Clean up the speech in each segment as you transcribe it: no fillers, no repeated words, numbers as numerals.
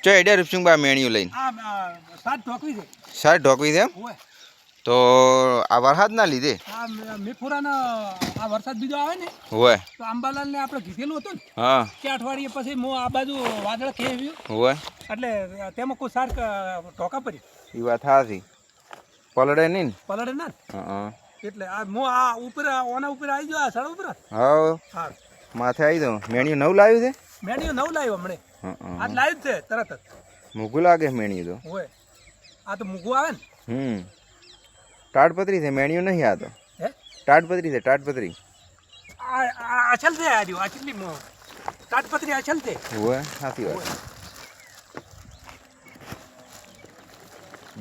ચો એડિયા રૂપિયા બા મેણ્યું લઈને સાત ઢોકવી છે. સાર ઢોકવી છે એમ તો આ વરસાદ ના લીધે મેફુરાના આ વરસાદ બીજો આવે ને હોય તો અંબાલાલ ને આપણે કીધેલું હતું ને હા કે અઠવાડિયે પછી હું આ બાજુ વાદળ ખેવ્યું હોય એટલે તેમાં કોઈ સાર ઢોકા પડી એ વાત હાથી પલડે નહીં ને પલડે ના હા એટલે આ હું આ ઉપર ઓના ઉપર આવી ગયો આ સળ ઉપર હા હા માથે આવી દઉં મેણ્યું નવું લાવ્યું છે મેન્યુ નવ લાવ્યો હમણે આજ લાવ્યું છે તરત જ મૂકું લાગે મેણ્યું તો હોય આ તો મૂકવું આવે ને તાડપત્રી છે મેણ્યું નહીં આ તો હે તાડપત્રી છે તાડપત્રી આ અચલ છે આ રહ્યું આ કેટલી તાટપત્રી અચલ છે હોય સાચી વાત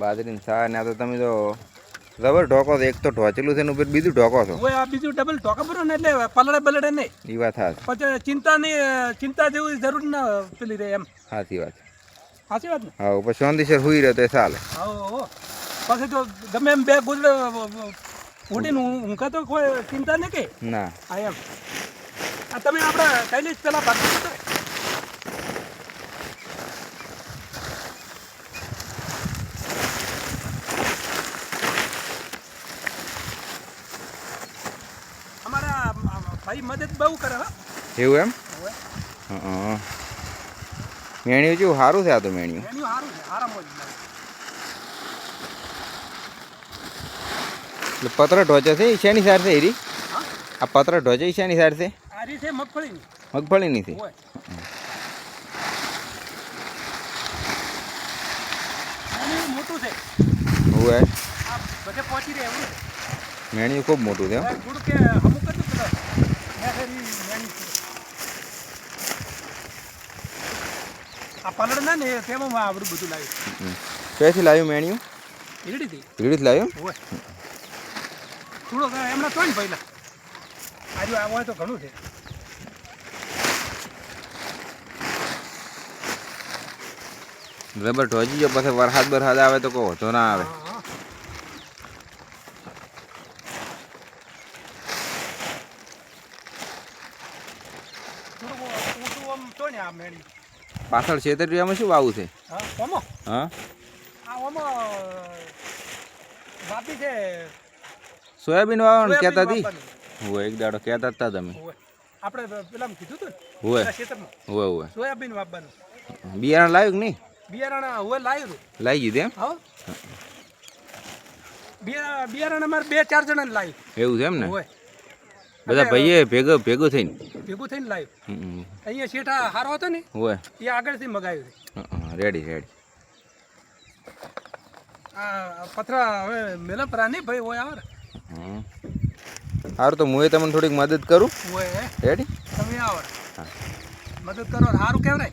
બાજરીની સા ને આ તો તમે તો રબર ઢોકો છો એક તો ઢોચેલું છે ને ઉપર બીજું ઢોકો છો હોય આ બીજું ડબલ ઢોકા ભરો ને એટલે પલળે બલડે નહીં એ વાત હા પછી ચિંતા જેવી જરૂર ના પેલી રહે એમ સાચી વાત સાચી વાત ને હા પછી શાંતિસર હુઈ રહ્યો તો ચાલે હો પછી તો ગમે એમ બે ગુજરે ઉડીને ઊંઘા તો કોઈ ચિંતા નહીં કે ના હા એમ આ તમે આપણે કઈ જ પેલા ભાગ અમારા ભાઈ મદદ બહુ કરે હો એવું એમ હા મેણ્યું જેવું સારું છે આ તો મેણ્યું એનું સારું છે આરામ જ એટલે પત્ર ઢોચે છે ઈશાની સાર છે એરી હા આ પત્ર ઢોચે ઈશાની સાર છે આ રીતે મગફળીની મગફળીની છે હોય એનું મોટું છે હોય આ બધે પહોંચી રહે એવું છે મેણ્યું ખૂબ મોટું છે એમ થોડું કે અમુક જ પેલા મેં આ પલડ ના ને તેમાં આવડું બધું લાવ્યું ક્યાંથી લાવ્યું મેણ્યું ઈરડીથી રીડીથી લાવ્યું હોય થોડો એમના તો ને પહેલા આજુ આ હોય તો ઘણું છે રબર ઢોચી ગયો પછી વરસાદ બરસાદ આવે તો કહો તો ના આવે થોડુંક ઊંચું આમ તો ને આ મેળી પાછળ છેતરીયામાં શું વાવું છે હા ઓમો હા આ ઓમો વાપી છે સોયાબીન વાવવાનું કહેતા હતી વાપવાનું. હોય એક દાડો કહેતા હતા તમે હોય. આપણે પેલા કીધું હતું ને હોય પેલા ખેતરમાં હોય હોય સોયાબીન વાપવાનું બિયારણ લાવ્યું કે નહીં બિયારણ હવે લાવ્યું લાવી દીધું એમ હા બિયારણ અમારે 2-4 જણાને લાવ્યું એવું છે એમ ને હોય બધા ભાઈએ ભેગું થઈને ભેગું થઈને લાવ્યું અહીંયા શેઠા હારો હતો ને હોય એ આગળથી મગાવ્યું છે રેડી રેડી આ પથરા હવે મેલપરા નહીં ભાઈ હોય આવે સારું તો હું તમને થોડીક મદદ કરું હોય રેડી તમે આવો મદદ કરો સારું કહેવાય